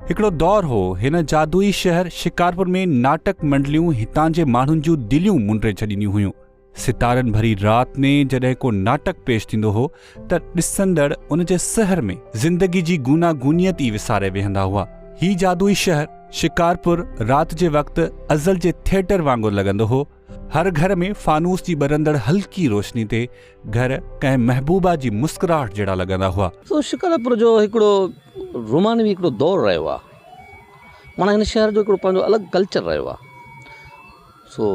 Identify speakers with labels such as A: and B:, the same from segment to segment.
A: हिकिड़ो दौर हो हिन जादुई शहर शिकारपुर में नाटक मंडलियूं हितां जे माण्हुनि जूं दिलियूं मुंडे छॾींदियूं हुयूं। सितारनि भरी राति में जॾहिं को नाटक पेश थींदो हो त ॾिसंदड़ उन जे सहर में ज़िंदगी जी गूनागूनियत ई विसारे वेहंदा हुआ। ही जादुई शहर शिकारपुर राति जे वक़्तु अज़ल जे थिएटर वांगुरु लॻंदो हो। हर घर में फानूस जी ॿरंदड़ हल्की रोशनी ते घर कंहिं महबूबा जी मुस्कुराहट जहिड़ा लॻंदा हुआ।
B: तो शिकारपुर जो हिकिड़ो रोमानवी हिकिड़ो दौरु रहियो आहे। माना हिन शहर जो हिकिड़ो पंहिंजो अलॻि कल्चर रहियो आहे। सो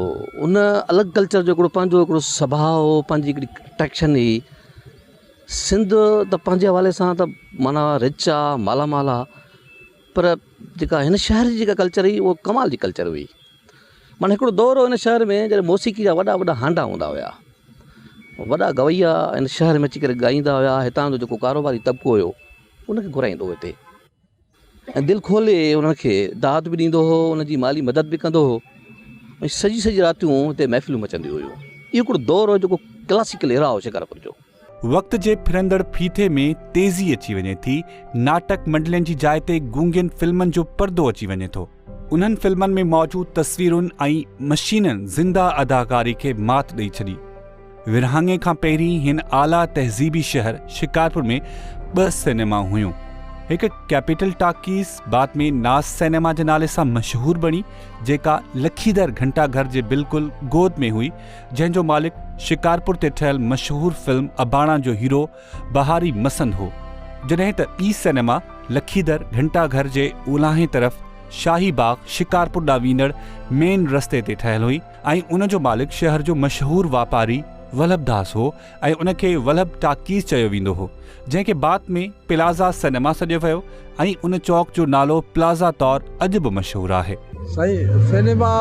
B: उन अलॻि कल्चर जो हिकिड़ो पंहिंजो हिकिड़ो स्वभाव, पंहिंजी हिकिड़ी अट्रैक्शन हुई। सिंध त पंहिंजे हवाले सां त माना रिच आहे, मालामाल आहे, पर जेका हिन शहर जी जेका कल्चर हुई उहा कमाल जी कल्चर हुई। माना हिकिड़ो दौरु हो हिन शहर में जॾहिं मौसीक़ी जा वॾा वॾा हांडा हूंदा हुया, वॾा गवैया हिन शहर में अची करे ॻाईंदा हुया। हितां जो जेको कारोबारी तबिको हुयो उनखे घुराईंदो हो हिते, ऐं दिलि खोले उनखे दाद बि ॾींदो हो, उनजी माली मदद बि कंदो हो, ऐं सॼी सॼी रातियूं हिते महफ़िलूं मचंदियूं हुयूं। इहो हिकिड़ो दौरु हो जेको क्लासिकल एरा हो शिकारपुर जो।
A: वक़्त जे फिरंदड़ फीथे में तेज़ी अची वञे थी। नाटक मंडलियुनि जी जाइ ते गूंगियुनि फिल्मनि जो पर्दो अची वञे थो। उन्हनि फिल्मनि में मौजूदु तस्वीरुनि ऐं मशीननि ज़िंदा अदाकारी खे मात ॾेई छॾी। विरहाङे खां पहिरीं हिन आला तहज़ीबी शहर शिकारपुर में 2 सिनेमा हुयूं। हिकु कैपिटल टाकीज़ बाद में नाज़ सिनेमा जे नाले सां मशहूरु बणी, जेका लखीदर घंटाघर जे बिल्कुलु गोद में हुई, जंहिंजो मालिक शिकारपुर ते ठहियल मशहूरु फिल्म अबाणा जो हीरो बहारी मसंद हो। जॾहिं त ॿी सिनेमा लखीदर घंटाघर जे ओलाहे तरफ़ शाही बाग शिकारपुर ॾांहुं वेंदड़ मेन रस्ते ते ठहियल हुई, ऐं उन जो मालिक शहर जो मशहूरु वापारी वल्लभ दास हो, ऐं उनखे वल्लभ टाकीज़ चयो वेंदो हो, जंहिंखे बाद में प्लाज़ा सिनेमा सॾियो वियो, ऐं उन चौक जो नालो प्लाज़ा तौरु अॼु बि मशहूरु आहे।
C: साईं, सिनेमा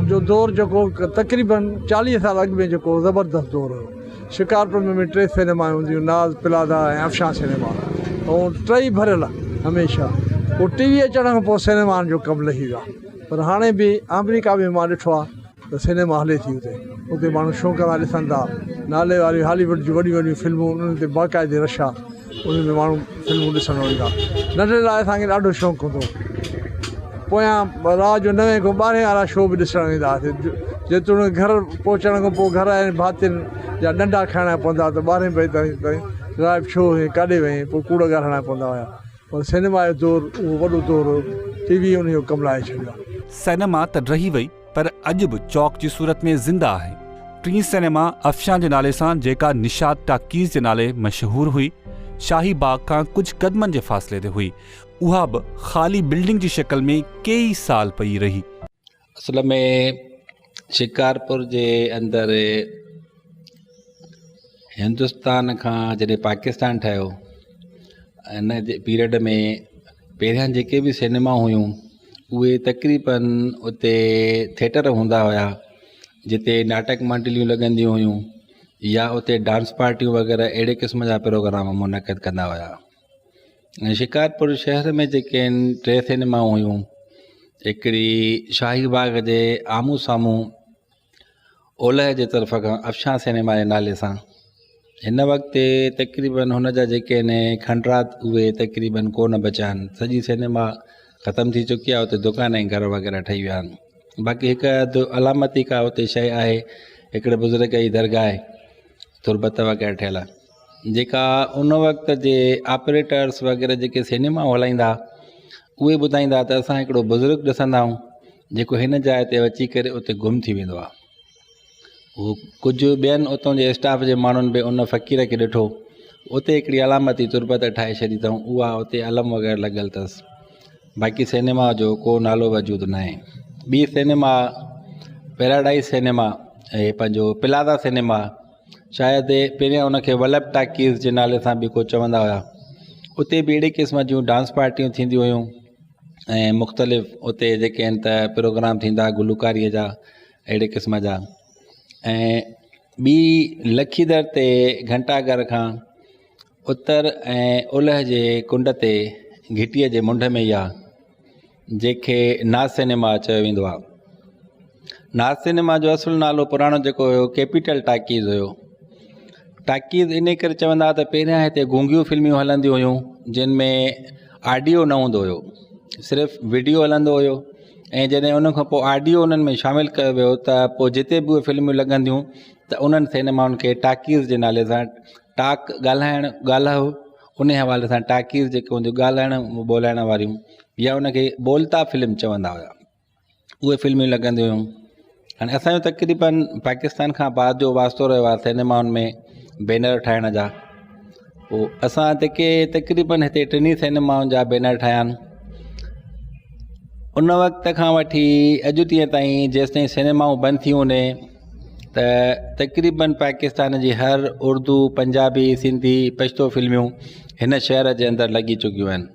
C: जो दौरु जेको तक़रीबन 40 साल अॻु में जेको ज़बरदस्त दौरु हुयो। शिकारपुर में 3 सिनेमा हूंदियूं, नाज़, प्लाज़ा ऐं अफशां सिनेमा, ऐं 3 भरियल हमेशह। पोइ टीवी अचण खां पोइ सिनेमा जो कमु लही वियो आहे। पर हाणे बि अमेरिका में मां ॾिठो आहे त सिनेमा हले थी उते माण्हू शौक़ सां ॾिसनि था। नाले वारी हॉलीवुड जूं वॾियूं वॾियूं फिल्मूं, उन्हनि ते बाक़ाइदे रश आहे, उन में माण्हू फिल्मूं ॾिसणु ईंदा। नंढे लाइ असांखे ॾाढो शौक़ु हूंदो। पोयां राति जो 9 खां 12 वारा शो बि ॾिसणु ईंदा हुआसीं। जेतोणीकि घर पहुचण खां पोइ घर ऐं भातियुनि जा डंडा खाइणा पवंदा, त 12 बजे ताईं राइब शो हुई, काॾे वई, पोइ कूड़ ॻाल्हाइणा पवंदा हुआ। पर सिनेमा जो दौरु उहो वॾो दौरु हो। टीवी उन जो कमु लाहे छॾियो।
A: सिनेमा त रही वई, पर अॼु बि चौक जी सूरत में ज़िंदा आहे। 3 सिनेमा अफशां जे नाले सां, जेका निशाद टाकीज़ जे नाले मशहूरु हुई, शाही बाग खां कुझु क़दमनि जे फ़ासिले ते हुई। उहा बि ख़ाली बिल्डिंग जी शक्ल में कई साल पई रही।
D: असल में शिकारपुर जे अंदरि हिंदुस्तान खां जॾहिं पाकिस्तान ठहियो, हिन जे पीरियड में पहिरियां जेके बि सिनेमा हुयूं उहे तक़रीबन उते थिएटर हूंदा हुया, जिते नाटक मंडलियूं लॻंदियूं हुयूं, या उते डांस पार्टियूं वग़ैरह अहिड़े क़िस्म जा प्रोग्राम मुनक़िद कंदा हुया। ऐं शिकारपुर शहर में जेके 3 सिनेमा हुयूं, हिकिड़ी शाही बाग जे आम्हूं साम्हूं ओलह जे तरफ़ खां अफशां सिनेमा जे नाले सां। हिन वक़्तु तक़रीबन हुन जा जेके आहिनि खंडरात, उहे तक़रीबन कोन बचिया आहिनि। सॼी सिनेमा ख़तमु थी चुकी आहे। उते दुकान ऐं घर वग़ैरह ठही विया आहिनि। बाक़ी हिकु अधु अलामती का उते शइ आहे, हिकिड़े बुज़ुर्ग जी दरगाह आहे, तुरबत वग़ैरह ठहियल आहे, जेका उन वक़्त जे ऑपरेटर्स वग़ैरह जेके सिनेमा हलाईंदा उहे ॿुधाईंदा त असां हिकिड़ो बुज़ुर्ग ॾिसंदा आहियूं जेको हिन जाइ ते अची करे उते गुम थी वेंदो आहे। उहो कुझु ॿियनि उतां जे स्टाफ जे माण्हुनि बि उन फ़क़ीर खे ॾिठो, उते हिकिड़ी अलामती तुरबत ठाहे छॾी अथऊं, उहा उते अलम वग़ैरह लॻियल अथसि। बाक़ी सिनेमा जो को नालो वजूद न आहे। ॿी सिनेमा पैराडाइज़ सिनेमा ऐं पंहिंजो प्लाज़ा सिनेमा, शायदि पहिरियां उनखे वल्लभ टाकीज़ जे नाले सां बि को चवंदा हुआ। उते बि अहिड़े क़िस्म जूं डांस पार्टियूं थींदियूं हुयूं, ऐं मुख़्तलिफ़ उते जेके आहिनि त प्रोग्राम थींदा गुलकारीअ जा, अहिड़े क़िस्म जा। ऐं ॿी लखीदर ते घंटाघर खां उत्तर ऐं ओलह जे कुंड ते घिटीअ जे मुंड में ई आहे, जंहिंखे नाज़ सिनेमा चयो वेंदो आहे। नाज़ सिनेमा जो असुलु नालो पुराणो जेको हुयो कैपिटल टाकीज़ हुयो। टाकीज़ इन करे चवंदा त पहिरियां हिते गूंगियूं फिल्मियूं हलंदियूं हुयूं, जिन में ऑडियो न हूंदो हुयो, सिर्फ़ु वीडियो हलंदो हुयो ऐं जॾहिं उन खां पोइ ऑडियो उन्हनि में शामिलु कयो वियो त पोइ जिते बि उहे फिल्मूं लॻंदियूं त उन्हनि सिनेमाउनि खे टाकीज़ जे नाले सां टाक ॻाल्हायो उन हवाले सां टाकीज़ जेके हूंदियूं ॻाल्हाइण ॿोलाइण वारियूं या उनखे बोलता फिल्म चवंदा हुया, उहे फिल्मूं लॻंदियूं हुयूं। हाणे असांजो तक़रीबन पाकिस्तान खां बाद जो वास्तो रहियो आहे सिनेमाउनि में बैनर ठाहिण जा। पोइ असां तक़रीबन हिते 3 सिनेमाउनि जा बैनर ठाहिया आहिनि। उन वक़्त खां वठी अॼु ॾींहं ताईं जेसिताईं सिनेमाऊं बंदि थियूं ने त तक़रीबन पाकिस्तान जी हर उर्दू, पंजाबी, सिंधी, पश्तो फिल्मियूं हिन शहर जे अंदरि लॻी चुकियूं आहिनि।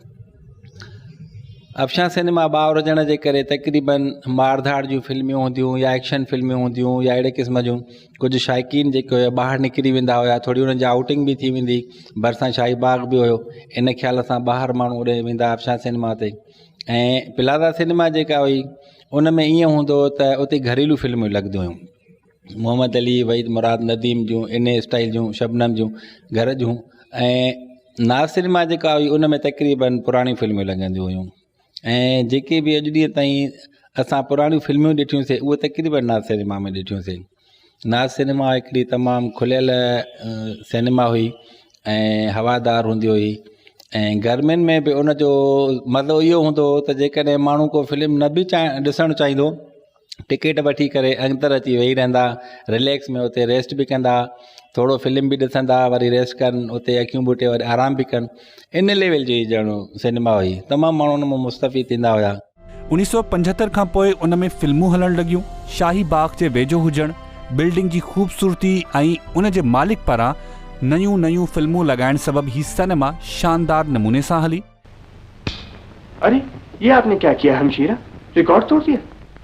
D: अफशां सिनेमा ॿाहिरि हुजण जे करे तक़रीबन मारधाड़ जूं फिल्मियूं हूंदियूं या एक्शन फिल्मियूं हूंदियूं या अहिड़े क़िस्म जूं कुझु शाइक़ीन जेके हुया ॿाहिरि निकिरी वेंदा हुया, थोरी उन्हनि जी आउटिंग बि थी वेंदी, भरिसां शाही बाग बि हुयो, इन ख़्याल सां ॿाहिरि माण्हू उॾे वेंदा अफशां सिनेमा ते। ऐं प्लाज़ा सिनेमा जेका हुई उन में ईअं हूंदो त उते घरेलू फिल्मूं लॻंदियूं हुयूं, मोहम्मद अली, वहीद मुराद नदीम जूं, इन स्टाइल जूं, शबनम जूं, घर जूं। ऐं नाज़ सिनेमा जेका हुई उन में तक़रीबन पुराणियूं फिल्मूं लॻंदियूं हुयूं। ऐं जेके बि अॼु ॾींहं ताईं असां पुराणियूं फिल्मियूं ॾिठियूंसीं उहे तक़रीबन नाज़ सिनेमा में ॾिठियूंसीं। नाज़ सिनेमा हिकिड़ी तमामु खुलियल सिनेमा हुई ऐं हवादार हूंदी हुई ऐं गर्मियुनि में बि उनजो मज़ो इहो हूंदो हो त जेकॾहिं माण्हू को फिल्म न बि ॾिसणु चाहींदो, टिकट वठी करे अंदरि अची वेही रहंदा, रिलैक्स में उते रेस्ट बि कंदा, थोरो फिल्म बि ॾिसंदा, वरी रेस्ट कनि, उते अखियूं बूटे वरी आराम बि कनि। इन लेवल जी ॼण सिनेमा हुई, तमामु माण्हू उन मां मुस्तफ़ी थींदा हुया।
A: 1975 खां पोइ उन में फिल्मूं हलणु लॻियूं। शाही बाग जे वेझो हुजणु, बिल्डिंग जी खूबसूरती ऐं उन जे मालिक पारां नयूं फिल्मूं लॻाइण सबबि ही सिनेमा शानदार नमूने सां हली।
E: अरे ये आपने क्या किया हमशीरा, रिकॉर्ड तोड़ दिया?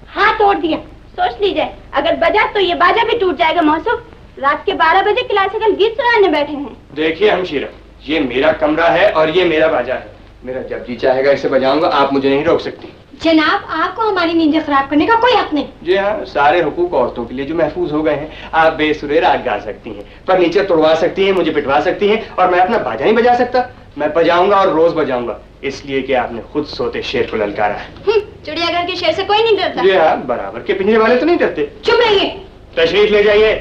F: हाँ तोड़ दिया। सोच लीजिए अगर बजा तो ये बाजा भी टूट जाएगा। मौसम रात के 12 बजे क्लासिकल गीत सुनाने बैठे हैं।
E: देखिए हमशीरा, ये मेरा कमरा है और ये मेरा बाजा है, मेरा जब जी चाहेगा इसे बजाऊंगा, आप मुझे नहीं रोक सकती।
F: जनाब आपको हमारी नींद खराब करने का कोई हक नहीं।
E: जी हाँ, सारे हुकूक औरतों के लिए जो महफूज हो गए हैं। आप बेसुरे राग गा सकती हैं, फर्नीचर तोड़वा सकती हैं, मुझे पिटवा सकती हैं, और मैं अपना बाजा नहीं बजा सकता? मैं बजाऊंगा और रोज बजाऊंगा, इसलिए कि आपने खुद सोते शेर को ललकारा है।
F: चिड़ियाघर के शेर से कोई नहीं डरता।
E: जी हाँ, बराबर के पिंजरे वाले तो नहीं डरते।
F: चुप रहिए।
E: तशरीफ ले जाइए।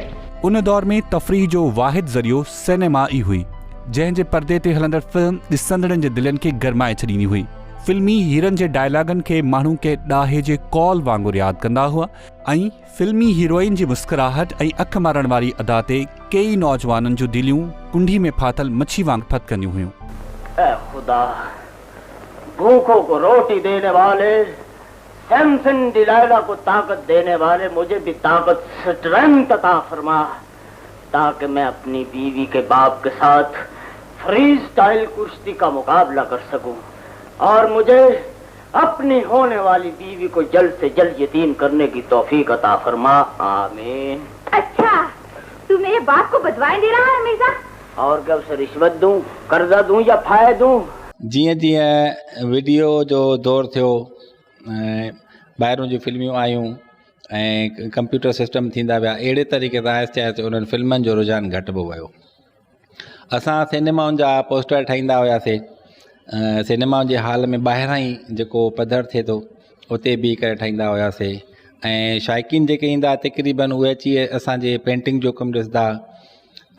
A: उन दौर में तफ़रीह जो वाहिद ज़रियो सिनेमा ई हुई, जंहिं जे पर्दे ते हलंदड़ फिल्म ॾिसंदड़नि जे दिलनि खे गरमाए छॾींदी हुई। फिल्मी हीरनि जे डायलॉगनि खे माण्हू के ॾाहे जे कॉल वांगुरु यादि कंदा हुआ ऐं फिल्मी हीरोइन जी मुस्कुराहट ऐं अख मारण वारी अदा ते कई नौजवाननि जूं दिलियूं कुंडी में फाथल मच्छी वांग फतकंदियूं हुयूं।
G: ऐ खुदा, भूखों को रोटी देने वाले, सैमसन डिलाइला को ताकत देने वाले, मुझे भी ताकत स्ट्रेंथ अता फरमा, ताकि मैं अपनी बीवी के बाप के साथ फ्री स्टाइल कुश्ती का मुकाबला कर सकूं, और मुझे अपनी होने वाली बीवी को जल्द से जल्द यतीम करने की तौफीक अता फरमा। आमीन।
F: अच्छा, तू मेरे बाप को बदवाएं दे रहा है मिर्जा?
G: और क्या उसे रिश्वत दूं, कर्जा दूं या फायदा दूं?
D: जीअं जीअं वीडियो जो दौर थियो, ॿाहिरों जी फिल्मियूं आयूं ऐं कंप्यूटर सिस्टम थींदा विया, अहिड़े तरीक़े सां आहिस्ते आहिस्ते उन्हनि फिल्मनि जो रुझान घटिबो वियो। असां सिनेमाउनि जा पोस्टर ठाहींदा हुआसीं, सिनेमाउनि जे हाल में ॿाहिरां ई जेको पधर थिए थो उते बीह करे ठाहींदा हुआसीं, ऐं शाइक़ीन जेके ईंदा तक़रीबन उहे अची असांजे पेंटिंग जो कमु ॾिसंदा।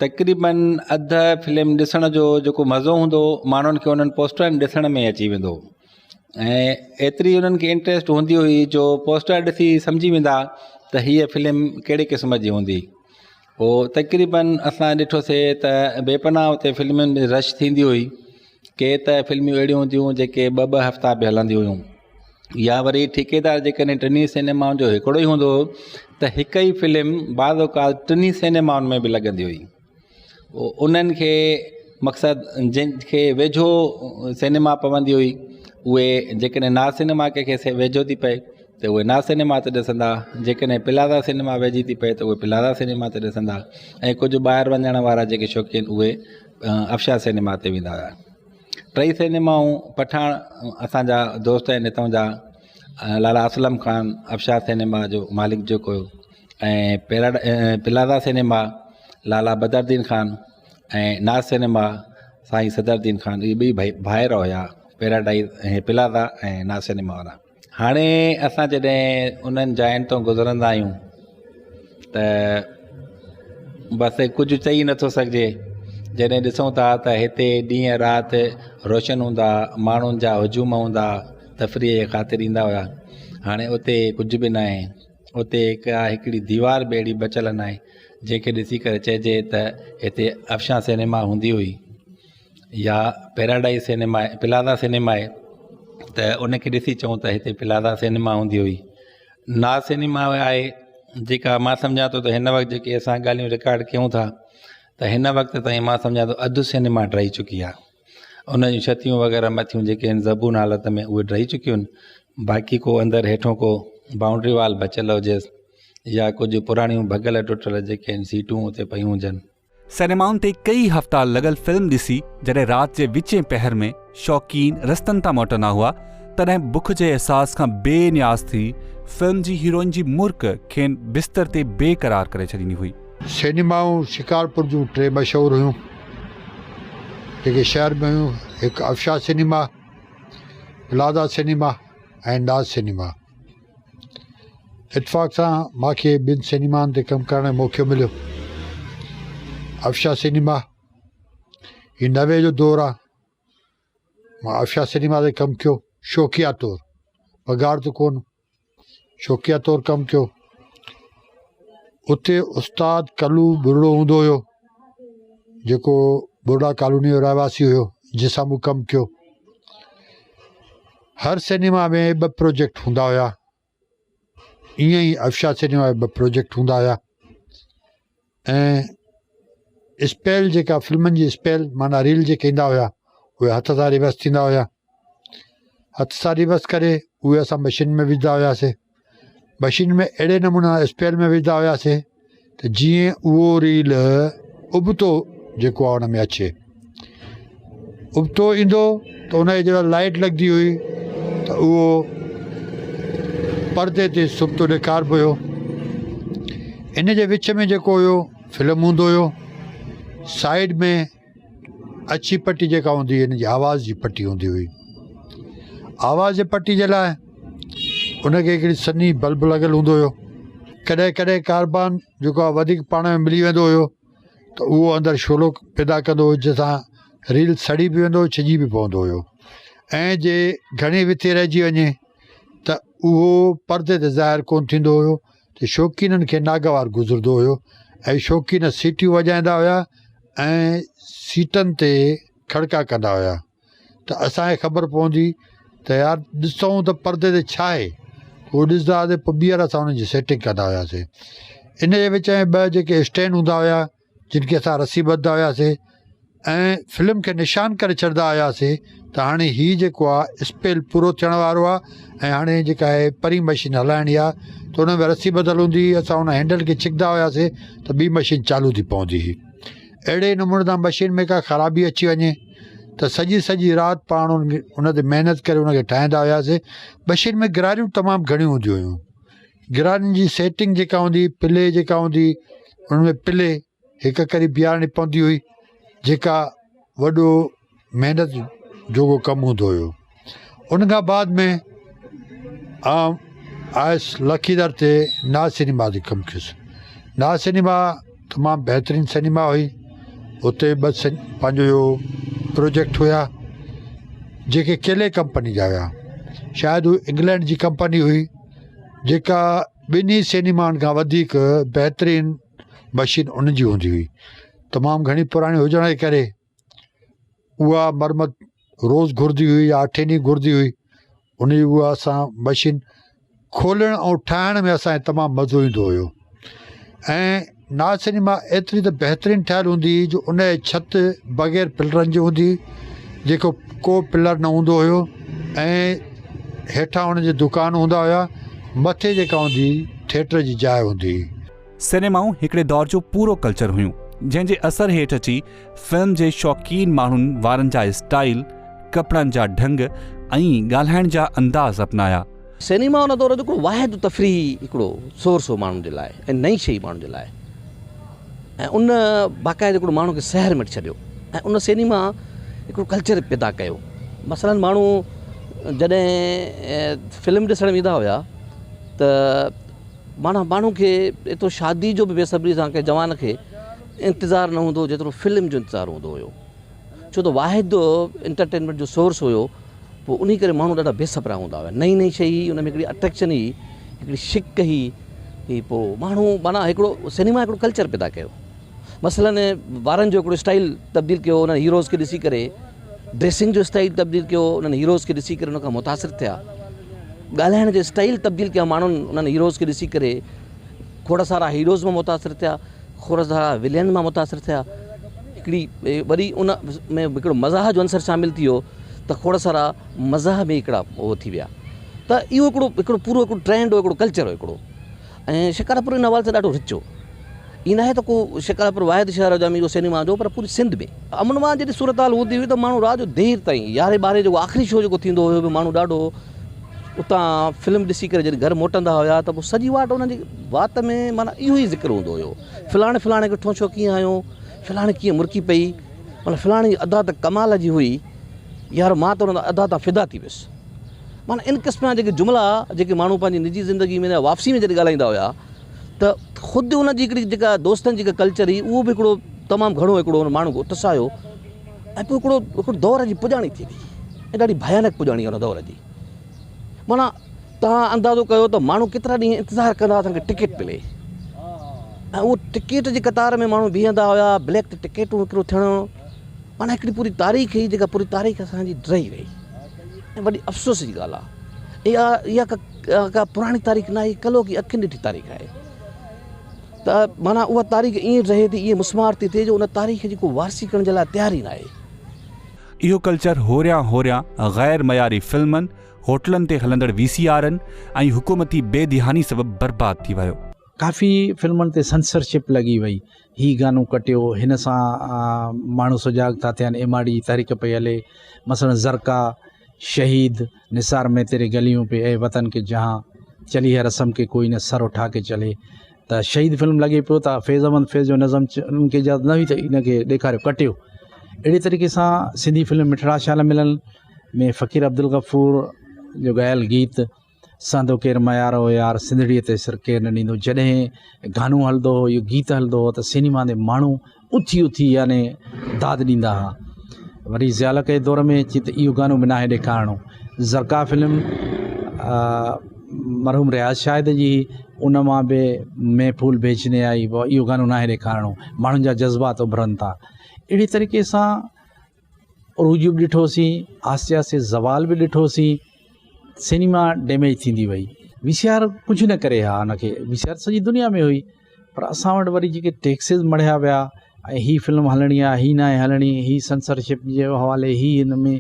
D: तक़रीबन अधु फिल्म ॾिसण जो जेको मज़ो हूंदो माण्हुनि खे उन्हनि पोस्टरनि ॾिसण में अची वेंदो, ऐं एतिरी उन्हनि खे इंट्रस्ट हूंदी हुई जो पोस्टर ॾिसी सम्झी वेंदा त हीअ फिल्म कहिड़े क़िस्म जी हूंदी। पोइ तक़रीबन असां ॾिठोसीं त बेपनाह उते फिल्मुनि में रश थींदी हुई। के त फिल्मियूं अहिड़ियूं हूंदियूं जेके ॿ हफ़्ता बि हलंदियूं हुयूं, या वरी ठेकेदार जेकॾहिं 3 सिनेमाउनि जो हिकिड़ो ई हूंदो हो त हिकु ई फिल्म बाद औकात 3 सिनेमाउनि में बि लॻंदी हुई। उन्हनि खे मक़सदु जंहिंखे वेझो सिनेमा पवंदी हुई, उहे जेकॾहिं नाज़ सिनेमा कंहिंखे वेझो थी पए त उहे नाज़ सिनेमा ते ॾिसंदा, जेकॾहिं प्लाज़ा सिनेमा वेझी थी पए त उहे प्लाज़ा सिनेमा ते ॾिसंदा, ऐं कुझु ॿाहिरि वञण वारा जेके शौक़ीन उहे अफशां सिनेमा ते वेंदा हुआ। 3 सिनेमाऊं पठाण असांजा दोस्त आहिनि हितां जा, लाला असलम ख़ान अफशां सिनेमा जो मालिक जेको हुयो, ऐं प्लाज़ा सिनेमा लाला बदरुद्दीन ख़ान, ऐं नाज़ सिनेमा साईं सदरुद्दीन ख़ान, इहे ॿई भाइर हुया। पैराडाइज़ ऐं प्लाज़ा ऐं नाज़ सिनेमा वारा। हाणे असां जॾहिं उन्हनि जायुनि तां गुज़रंदा आहियूं त बसि कुझु चई नथो सघिजे। जॾहिं ॾिसूं था त हिते ॾींहं राति रोशन हूंदा, माण्हुनि जा हुजूम हूंदा, तफ़रीह जे ख़ातिर ईंदा हुआ। हाणे उते कुझु बि न आहे। उते हिकिड़ी दीवार बि अहिड़ी बचियल न आहे जंहिंखे ॾिसी करे चइजे त हिते अफशां सिनेमा हूंदी हुई या पैराडाइज़ सिनेमा आहे, प्लाज़ा सिनेमा आहे त उनखे ॾिसी चऊं त हिते प्लाज़ा सिनेमा हूंदी हुई। नाज़ सिनेमा आहे जेका मां सम्झां थो त हिन वक़्तु जेके असां ॻाल्हियूं रिकॉर्ड कयूं था त हिन वक़्त ताईं मां सम्झां थो अधु सिनेमा ठही चुकी आहे। उन जूं छतियूं वग़ैरह मथियूं जेके आहिनि ज़बून हालत में उहे ठही चुकियूं आहिनि। बाक़ी को अंदरि हेठों को बाउंड्री वाल बचियल हुजेसि या कुझु पुराणियूं भॻल टुटल जेके आहिनि सीटूं उते पयूं हुजनि।
A: सिनेमाउनि ते कई हफ़्ता लॻल फिल्म ॾिसी जॾहिं राति जे विचें पहर में शौक़ीन रस्तनि तां मोटंदा हुआ तॾहिं बुख जे अहसास खां बेनियाज़ थी फिल्म जी हीरोइन जी मुर्क खेनि बिस्तर ते बेक़रार करे छॾींदी हुई।
H: सिनेमाऊं शिकारपुर जूं 3 मशहूरु हुयूं जेके शहर में हुयूं, हिकु अफशां सिनेमा, प्लाज़ा सिनेमा ऐं नाज़ सिनेमा। इतफ़ाक़ सां मूंखे ॿिनि सिनेमाउनि ते कमु करण जो मौक़ो मिलियो। अफशां सिनेमा हीउ 90 जो दौरु आहे। मां अफशां सिनेमा ते कमु कयो शौक़िया तौरु, पघार त कोन, शौक़िया तौरु कमु कयो। उते उस्ताद कलू बुरड़ो हूंदो हुयो जेको बुरड़ा कॉलोनी जो रहवासी हुयो, जंहिंसां मूं कमु कयो। हर सिनेमा में 2 प्रोजेक्ट हूंदा हुया। ईअं ई अफशां सिनेमा में 2 प्रोजेक्ट हूंदा हुया। ऐं स्पेल जेका फिल्मनि जी स्पेल माना रील जेके ईंदा हुया उहे हथ सां रिवर्स थींदा हुया। हथ सां रिवर्स करे उहे असां मशीन में विझंदा हुआसीं। मशीन में अहिड़े नमूने स्पेल में विझंदा हुआसीं त जीअं उहो रील उबतो जेको आहे हुन में अचे। उबतो ईंदो त उनजी जॻह लाइट लॻंदी हुई त उहो परदे ते सुबतो ॾेखारिबो हुयो। इन जे विच में जेको हुयो फिल्म हूंदो हुयो। साइड में अछी पटी जेका हूंदी हुई हिन जी आवाज़ जी पटी हूंदी हुई। आवाज़ जी पटी जे लाइ उनखे हिकिड़ी सन्ही बल्ब लॻियल हूंदो हुयो। कॾहिं कॾहिं कार्बान जेको आहे वधीक पाण में मिली वेंदो हुयो त उहो अंदरि शोलो पैदा कंदो हुयो जंहिंसां रील सड़ी बि वेंदो, छिॼी बि पवंदो हुयो। ऐं जे घणी विथे रहिजी वञे त उहो परदे ते ज़ाहिर कोन थींदो हुयो त शौक़ीननि खे नागवार गुज़रंदो हुयो। ऐं शौक़ीन सीटियूं वॼाईंदा हुया ऐं सीटनि ते खड़का कंदा हुया त असांखे ख़बर पवंदी त यार ॾिसूं त परदे ते छा आहे। उहो ॾिसंदा हुआसीं, पोइ ॿीहर असां उन्हनि जी सेटिंग कंदा हुआसीं। इन जे विच में 2 जेके स्टैंड हूंदा हुया जिन खे असां रसी ॿधंदा हुआसीं ऐं फिल्म खे निशान करे छॾंदा हुआसीं त हाणे हीउ जेको आहे स्पेल पूरो थियण वारो आहे ऐं हाणे जेका आहे परी मशीन हलाइणी आहे त हुन में रसी ॿधल हूंदी हुई। असां हुन हैंडल खे छिकंदा हुआसीं त ॿी मशीन चालू थी पवंदी हुई। अहिड़े नमूने सां मशीन में का ख़राबी अची वञे त सॼी राति पाण उन ते महिनत करे उनखे ठाहींदा हुआसीं। मशीन में गिरारियूं तमामु घणियूं हूंदियूं हुयूं। गिरारियुनि जी सेटिंग जेका हूंदी, पिले जेका हूंदी, उनमें पिले हिकु करी बीहारणी पवंदी हुई जेका वॾो महिनत जोॻो कमु हूंदो हुयो। उनखां बाद में आयुसि लखीदर ते नाज़ सिनेमा ते कमु कयुसि। नाज़ सिनेमा तमामु बहितरीनु सिनेमा हुई। उते 2 पंहिंजो इहो प्रोजेक्ट हुया जेके केले कंपनी जा हुया। शायदि हू इंग्लैंड जी कंपनी हुई जेका 2 सिनेमाउनि खां वधीक बहितरीनु मशीन उन जी हूंदी हुई। तमामु घणी पुराणी हुजण जे करे उहा मरमत रोज़ु घुरंदी हुई या 8 ॾींहं घुरंदी हुई। उन जी उहा असां मशीन खोलण ऐं ठाहिण में असांखे तमामु मज़ो ईंदो हुयो। ऐं नाज़ सिनेमा एतिरी त बहितरीनु ठहियलु हूंदी हुई जो उन जी छिति बग़ैर पिलरनि जी हूंदी जेको को पिलर न हूंदो हुयो ऐं हेठां हुन जे दुकान हूंदा हुया। मथे जेका हूंदी थिएटर जी जाइ हूंदी।
A: सिनेमाऊं हिकिड़े दौर जो पूरो कल्चर हुयूं जंहिंजे असर हेठि अची फिल्म जे शौक़ीन माण्हुनि वारनि जा स्टाइल, कपिड़नि जा ढंग ऐं ॻाल्हाइण जा अंदाज़ अपनाया।
B: सिनेमा उन दौर जो वाहिद तफ़री हिकिड़ो सोर्स हो माण्हुनि जे लाइ ऐं नई शइ माण्हुनि जे लाइ। ऐं उन बाक़ाइदा हिकिड़ो माण्हू खे शहर में छॾियो ऐं उन सिनेमा हिकिड़ो कल्चर पैदा कयो मसलन माण्हू जॾहिं फिल्म ॾिसणु वेंदा हुया त माण्हू खे एतिरो शादी जो बि बेसब्री सां कंहिं जवान खे इंतज़ारु न हूंदो जेतिरो फिल्म जो इंतज़ारु हूंदो हुयो, छो त वाहिद एंटरटेनमेंट जो सोर्स हुयो। पोइ उन करे माण्हू ॾाढा बेसब्रा हूंदा हुआ। नई नई शइ हुई, उन में हिकिड़ी अट्रैक्शन हुई, हिकिड़ी शिक हुई। पोइ माण्हू माना हिकिड़ो सिनेमा हिकिड़ो कल्चर पैदा कयो। मसलन ॿारनि जो हिकिड़ो स्टाइल तब्दील कयो उन्हनि हीरोज़ खे ॾिसी करे, ड्रेसिंग जो स्टाइल तब्दील कयो उन्हनि हीरोज़ खे ॾिसी करे उन खां मुतासिर थिया। ॻाल्हाइण जो स्टाइल तब्दील कया माण्हुनि उन्हनि हीरोज़ खे ॾिसी करे, खोड़ सारा हीरोज़ मां मुतासिर थिया, खोड़ सारा विलियन मां मुतासिर थिया। हिकिड़ी वरी उन में हिकिड़ो मज़ाह जो अंसर शामिलु थी वियो त खोड़ सारा मज़ाह में हिकिड़ा उहो थी विया। त इहो हिकिड़ो पूरो हिकिड़ो ट्रेंड हो, हिकिड़ो कल्चर हो हिकिड़ो। ऐं शिकारपुर इन हवाले सां ॾाढो रिच हो। ईअं न आहे त को शिकारपुर वाहिद शहर जो इहो सिनेमा जो, पर पूरी सिंध में अमनवान जॾहिं सूरत हाल हूंदी हुई त माण्हू राति जो देरि ताईं 11-12 जेको आख़िरी शो जेको थींदो हुयो, माण्हू ॾाढो उतां फिल्म ॾिसी करे जॾहिं घर मोटंदा हुया त पोइ सॼी वाट उन्हनि जी वात में माना इहो ई ज़िक्र हूंदो हुयो। फलाणे किथां छो कीअं आयो, फलाणे कीअं मुर्की पई, माना फलाणे जी अदा त कमाल जी हुई, यार मां त उन अदा तां फ़िदा थी वियुसि। माना इन क़िस्म जा जेके जुमिला जेके माण्हू पंहिंजी निजी ज़िंदगी में वापसी में जॾहिं ॻाल्हाईंदा हुया त ख़ुदि उन जी हिकिड़ी जेका दोस्तनि जी जेका कल्चर हुई उहो बि हिकिड़ो तमामु घणो हिकिड़ो माण्हू खे उत्साहियो। ऐं पोइ हिकिड़ो दौर जी पुॼाणी थी वई, ऐं ॾाढी भयानक पुॼाणी हुन दौर जी। माना तव्हां अंदाज़ो कयो त माण्हू केतिरा ॾींहं इंतज़ारु कंदा असांखे टिकट मिले, ऐं उहो टिकट जी कतार में माण्हू बीहंदा हुया, ब्लैक ते टिकटूं हिकिड़ो थियणु, माना हिकिड़ी पूरी तारीख़ हुई जेका पूरी तारीख़ असांजी ड्राई वई। ऐं वॾी अफ़सोस जी ॻाल्हि आहे, इहा का पुराणी तारीख़ न आहे, कलो की अखियुनि ॾिठी तारीख़ आहे। त माना उहा तारीख़ ईअं रहे थी, ईअं मुस्मार थी थिए जो उन तारीख़ जी को वारसी करण जे लाइ तयार ई न आहे।
A: इहो कल्चर होरियां गैर मयारी फिल्मनि, होटलनि ते हलंदड़ VCRनि ऐं हुकूमती बेदिहानी सबबु बर्बाद थी वियो।
I: काफ़ी फिल्मनि ते सेंसरशिप लॻी वई, हीउ गानो कटियो, हिन सां माण्हू सुजाग था थियनि, MRD जी तहरीक पई हले। मसलन ज़रका, शहीद, निसार में तेरे गलियों पे, ए वतन के जहाँ, चली है रस्म के कोई न सर उठा के चले। त शहीद फिल्म लॻे पियो त फैज़ अहमद फैज़ जो नज़म उन्हनि खे इजाज़त न हुई त इनखे ॾेखारियो, कटियो। अहिड़े तरीक़े सां सिंधी फिल्म मिठड़ा शाल मिलन में फ़कीर अब्दुल गफ़ूर जो ॻायल गीत सांदो केरु मयारो यार सिंधड़ीअ ते सिर केरु न ॾींदो, जॾहिं गानो हलंदो हो, इहो गीत हलंदो हो त सिनेमा ते माण्हू उथी याने दाद ॾींदा हुआ। वरी ज़ियाल के दौर में अची त इहो गानो बि नाहे ॾेखारिणो। ज़रका फिल्म मरहूम रियाज़ शाहिद जी, उन मां बि मैं फूल बेचने आई, इहो गानो नाहे ॾेखारिणो, माण्हुनि जा जज़्बात उभरनि था। अहिड़ी तरीक़े सां उरूज बि ॾिठोसीं, आस्ते आस्ते ज़वाल बि ॾिठोसीं, सिनेमा डैमेज थींदी वई। VCR कुझु न करे हा हुनखे, VCR सॼी दुनिया में हुई, पर असां वटि वरी जेके टैक्सिस मढ़िया विया ऐं हीअ फिल्म हलणी आहे, हीअ न आहे हलणी, हीअ सेंसरशिप जे हवाले, हीअ हिन में,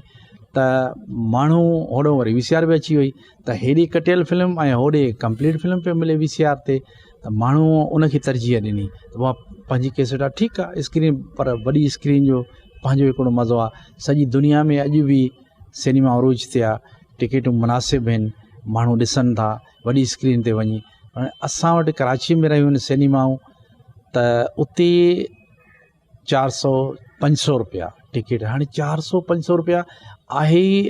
I: त माण्हू होॾो वरी VCR बि अची वई, त हेॾी कटियल फिल्म ऐं होॾे कंप्लीट फिल्म पियो मिले VCR ते, त माण्हू उनखे तरजीह ॾिनी। त उहा पंहिंजी कैसेट आहे, ठीकु आहे स्क्रीन, पर वॾी स्क्रीन जो पंहिंजो हिकिड़ो मज़ो आहे। सॼी दुनिया में अॼु बि सिनेमा अरूज थिया, टिकटूं मुनासिबु आहिनि, माण्हू ॾिसनि था वॾी स्क्रीन ते वञी। हाणे असां वटि कराची में रहियूं आहिनि सिनेमाऊं, त उते 400-500 रुपया टिकट। हाणे 400-500 रुपया आहे ई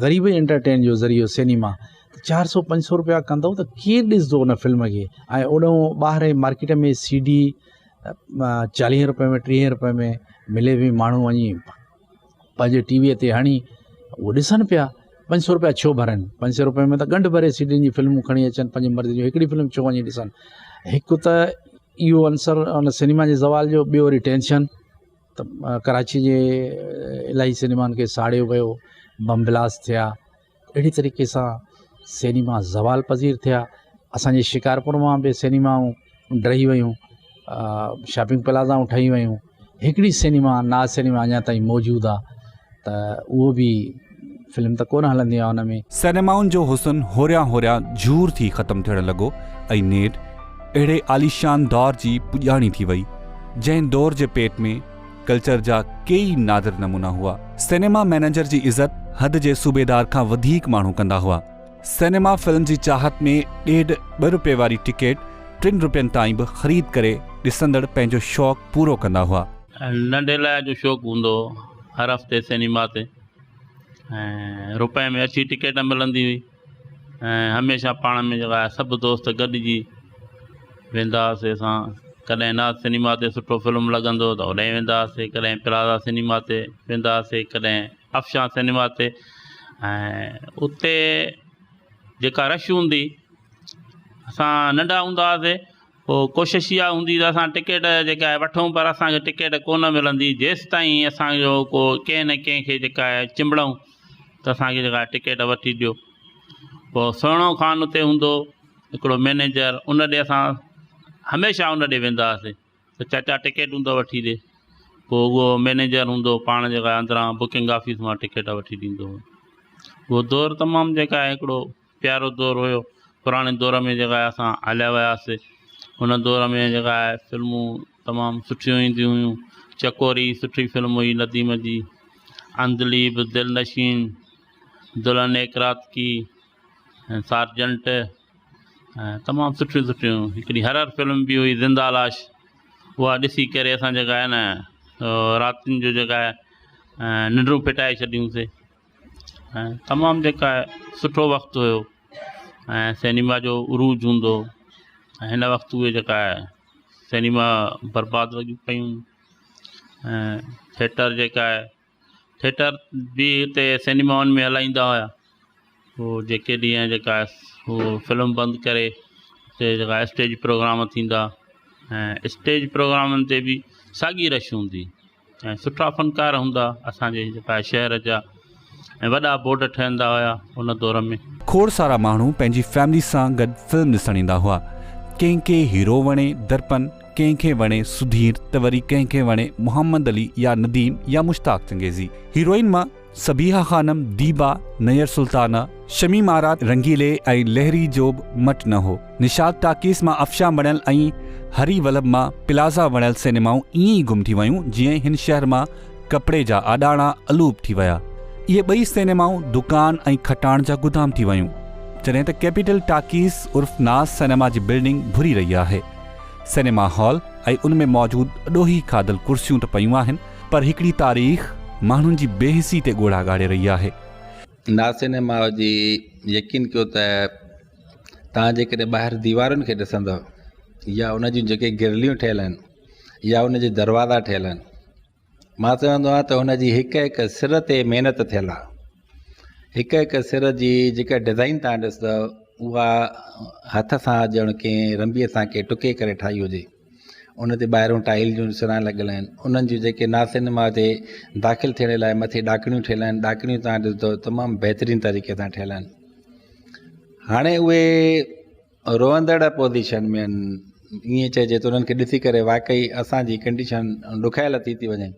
I: ग़रीब एंटरटेन जो ज़रियो सिनेमा। 400-500 रुपया कंदव त केरु ॾिसंदो उन फिल्म खे। ऐं ओॾो ॿाहिरि मार्केट में CD 40 रुपए में 30 रुपए में मिले बि, माण्हू वञी पंहिंजे टीवीअ ते हणी उहो ॾिसनि पिया। 500 रुपया छो भरनि, 500 रुपए में त ॻंढि भरे सीडियुनि जी फिल्मूं खणी अचनि पंहिंजी मर्ज़ी जो, हिकिड़ी फिल्म छो वञी ॾिसनि। हिकु त इहो अंसर उन सिनेमा जे ज़वाल जो, ॿियो वरी टेंशन, त कराची जे इलाही सिनेमाउनि खे साड़ियो वियो, बम ब्लास्ट थिया। अहिड़ी तरीक़े सां सिनेमा ज़वाल पज़ीर थिया। असांजे शिकारपुर मां बि सिनेमाऊं डही वियूं, शॉपिंग प्लाज़ाऊं ठही वियूं। हिकिड़ी सिनेमा नाज़ सिनेमा अञा ताईं मौजूदु आहे, त उहो बि फिल्म त कोन हलंदी आहे हुन में।
A: सिनेमाउनि जो हुसन होरियां झूर थी ख़तमु थियणु लॻो ऐं नेट अहिड़े आलीशान दौर जी पुॼाणी थी वई, जंहिं दौर जे पेट में कल्चर जा कई नादिर नमूना हुआ। सिनेमा मैनेजर जी इज़त हद जे सूबेदार खां वधीक माण्हू कंदा हुआ। सिनेमा फिल्म जी चाहत में 1.5-2 रुपए वारी टिकट 3 रुपयनि ताईं बि ख़रीद करे ॾिसंदड़ पंहिंजो शौक़ु पूरो कंदा हुआ।
J: नंढे लाइ जो शौक़ु हूंदो हर हफ़्ते सिनेमा ते, ऐं रुपए में अची टिकट मिलंदी हुई ऐं हमेशह पाण में जेका आहे सभु दोस्त गॾिजी वेंदा हुआसीं असां। कॾहिं नाज़ सिनेमा ते सुठो फिल्म लॻंदो त होॾे वेंदा हुआसीं, कॾहिं प्लाज़ा सिनेमा ते वेंदा हुआसीं, कॾहिं अफशां सिनेमा ते। ऐं उते जेका रश हूंदी, असां नंढा हूंदा हुआसीं, पोइ कोशिशि इहा हूंदी त असां टिकट जेका आहे वठूं, पर असांखे टिकट कोन मिलंदी जेसि ताईं असांजो को कंहिं न कंहिंखे जेका आहे चिंबड़ूं त असांखे जेका आहे टिकट वठी ॾियो। पोइ सुहिणो ख़ान उते हूंदो हिकिड़ो मैनेजर, उन ॾे असां हमेशह उन ॾे वेंदा हुआसीं त चाचा टिकट हूंदो वठी ॾे। पोइ उहो मैनेजर हूंदो पाण जेका अंदरां बुकिंग ऑफिस मां टिकट वठी ॾींदो हुओ। उहो दौरु तमामु जेका आहे हिकिड़ो प्यारो दौरु हुयो। पुराणे दौर में जेका आहे असां हलिया वियासीं। हुन दौर में जेका आहे फिल्मूं तमामु सुठियूं ईंदियूं हुयूं। चकोरी सुठी फिल्म हुई नदीम जी, अंधलीब, दिलनशीन, दुल्हन एक रात की, सार्जेंट, तमामु सुठियूं सुठियूं। हिकिड़ी हरर फिल्म बि हुई ज़िंदा लाश, उहा ॾिसी करे असां जेका आहे न रातिनि जो जेका आहे निंडूं फिटाए छॾियूंसीं। ऐं तमामु जेका आहे सुठो वक़्तु हुयो। ऐं सिनेमा जो उरूज हूंदो, ऐं हिन वक़्तु उहे जेका आहे सिनेमा बर्बादु लॻियूं पियूं। ऐं थिएटर जेका आहे, थिएटर बि हिते सिनेमाउनि में हलाईंदा हुआ। पोइ जेके ॾींहं जेका आहे उहो फिल्म बंदि करे हिते जेका स्टेज प्रोग्राम थींदा, ऐं स्टेज प्रोग्रामनि ते बि साॻी रश हूंदी ऐं सुठा फ़नकार हूंदा असांजे जेका आहे शहर जा, ऐं वॾा बोर्ड ठहंदा हुआ उन दौर में।
A: खोड़ सारा माण्हू पंहिंजी फैमिली सां गॾु फिल्म ॾिसणु ईंदा हुआ। कंहिंखे हीरो वणे दर्पण, कंहिंखे वणे सुधीर, त वरी कंहिंखे वणे मोहम्मद अली या नदीम या मुश्ताक चंगेज़ी। हीरोइन मां सबीहा खानम, दीबा, नयर सुल्ताना, शमीम आरात, रंगीले ऐं लहरी जो बि मट न हो। निशाद टाकीस मां अफशां बणियल ऐं हरी वलब मां प्लाज़ा वणियल सिनेमाऊं ईअं ई गुम थी वयूं जीअं हिन शहर मां कपिड़े जा आॾाणा अलूप थी विया। इहे ॿई सिनेमाऊं दुकान ऐं खटाण जा गुदाम थी वयूं, जॾहिं त कैपिटल टाकीस उर्फ नाज़ सिनेमा जी बिल्डिंग भुरी रही आहे। सिनेमा हॉल ऐं उन में मौजूदु ॾोही खाधल कुर्सियूं त पयूं आहिनि, पर हिकिड़ी तारीख़ माण्हुनि जी बेहिसी ते ॻोढ़ा ॻाड़े रही आहे।
D: नाज़ सिनेमा जी यकीन कयो त तव्हां जेकॾहिं ॿाहिरि दीवारुनि खे ॾिसंदव या उन जूं जेके गिरलियूं ठहियल आहिनि या उन जे दरवाज़ा ठहियल आहिनि, मां चवंदो आहियां त हुन जी हिकु हिकु सिर ते महिनत थियल आहे। हिकु हिकु सिर जी जेका डिज़ाइन तव्हां ॾिसंदव उहा हथ सां ॼण कंहिं रंबीअ सां कंहिं टुके करे ठाही हुजे। उन ते ॿाहिरों टाइल जूं सिरां लॻियल आहिनि। उन्हनि जूं जेके नाज़ सिनेमा ते दाख़िल थियण लाइ मथे ॾाकणियूं ठहियल आहिनि, ॾाकणियूं तव्हां ॾिसंदव तमामु बहितरीनु तरीक़े सां ठहियल आहिनि। हाणे उहे रोअंदड़ पोज़ीशन में आहिनि, ईअं चइजे त उन्हनि खे ॾिसी करे वाक़ई असांजी कंडीशन ॾुखायल थी वञे।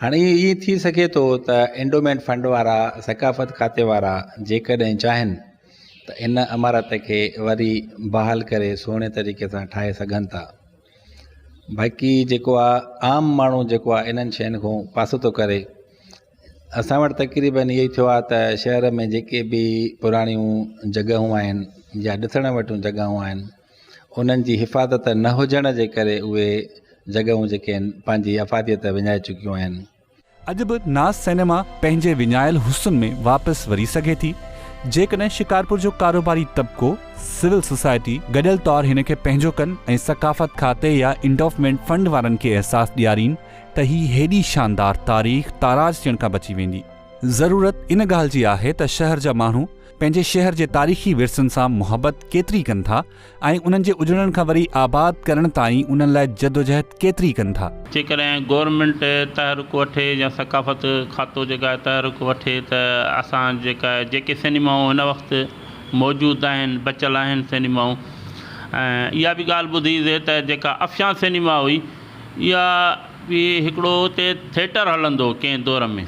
D: हाणे ईअं थी सघे थो त एंडोमेंट फंड वारा, सकाफ़त खाते वारा जेकॾहिं चाहिनि त इन इमारत खे वरी बहाल करे सुहिणे तरीक़े सां ठाहे सघनि था। बाक़ी जेको आहे आम माण्हू जेको आहे इन्हनि शयुनि खां पासो थो करे। असां वटि तक़रीबन इहो ई थियो आहे त शहर में जेके बि पुराणियूं जॻहियूं आहिनि या ॾिसण वटूं जॻहियूं आहिनि, उन्हनि जी हिफ़ाज़त न हुजण जे करे उहे जॻहियूं जेके आहिनि पंहिंजी अफ़ादियत विञाए चुकियूं आहिनि।
A: अॼु बि नाज़ सिनेमा पंहिंजे विञायल हुस्न में वापसि वरी सघे थी जेकॾहिं शिकारपुर जो कारोबारी तबिको, सिविल सोसाइटी गॾियल तौरु हिन खे पंहिंजो कनि ऐं सकाफ़त खाते या इंडोफमेंट फंड वारनि खे अहसास ॾियारीनि त ही हेॾी शानदार तारीख़ ताराज थियण खां बची वेंदी। ज़रूरत इन ॻाल्हि जी आहे त शहर जा माण्हू पंहिंजे शहर जे तारीख़ी विरसनि सां मुहबत केतिरी कनि था ऐं उन्हनि जे उजड़ण खां वरी आबाद करण ताईं उन्हनि लाइ जदोजहद केतिरी कनि था।
J: जेकॾहिं गवर्नमेंट तहरुक वठे या सकाफ़त खातो जेका आहे तहरुक वठे त असां जेके सिनेमाऊं हिन वक़्तु मौजूदु आहिनि, बचियल आहिनि सिनेमाऊं, ऐं इहा बि ॻाल्हि ॿुधीसीं त जेका अफशां सिनेमा हुई इहा बि हिकिड़ो हुते थिएटर हलंदो कंहिं दौर में,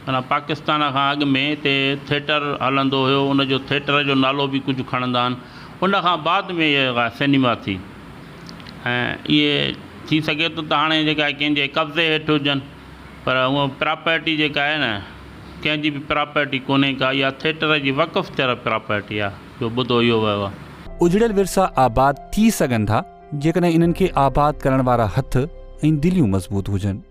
J: माना पाकिस्तान खां अॻु में हिते थिएटर हलंदो हुयो। उनजो थिएटर जो नालो बि कुझु खणंदा आहिनि। उन खां बाद में इहा सिनेमा थी, ऐं इहे थी सघे थो त हाणे जेका कंहिंजे कब्ज़े हेठि हुजनि, पर उहा प्रॉपर्टी जेका आहे न कंहिंजी बि प्रॉपर्टी कोन्हे का, इहा थिएटर जी वक़फ़ थियल प्रॉपर्टी आहे, जो ॿुधो इहो वियो आहे।
A: उजड़ियल विरसा आबाद थी सघनि था जेकॾहिं इन्हनि खे आबाद करण वारा हथ ऐं दिलियूं मज़बूत हुजनि।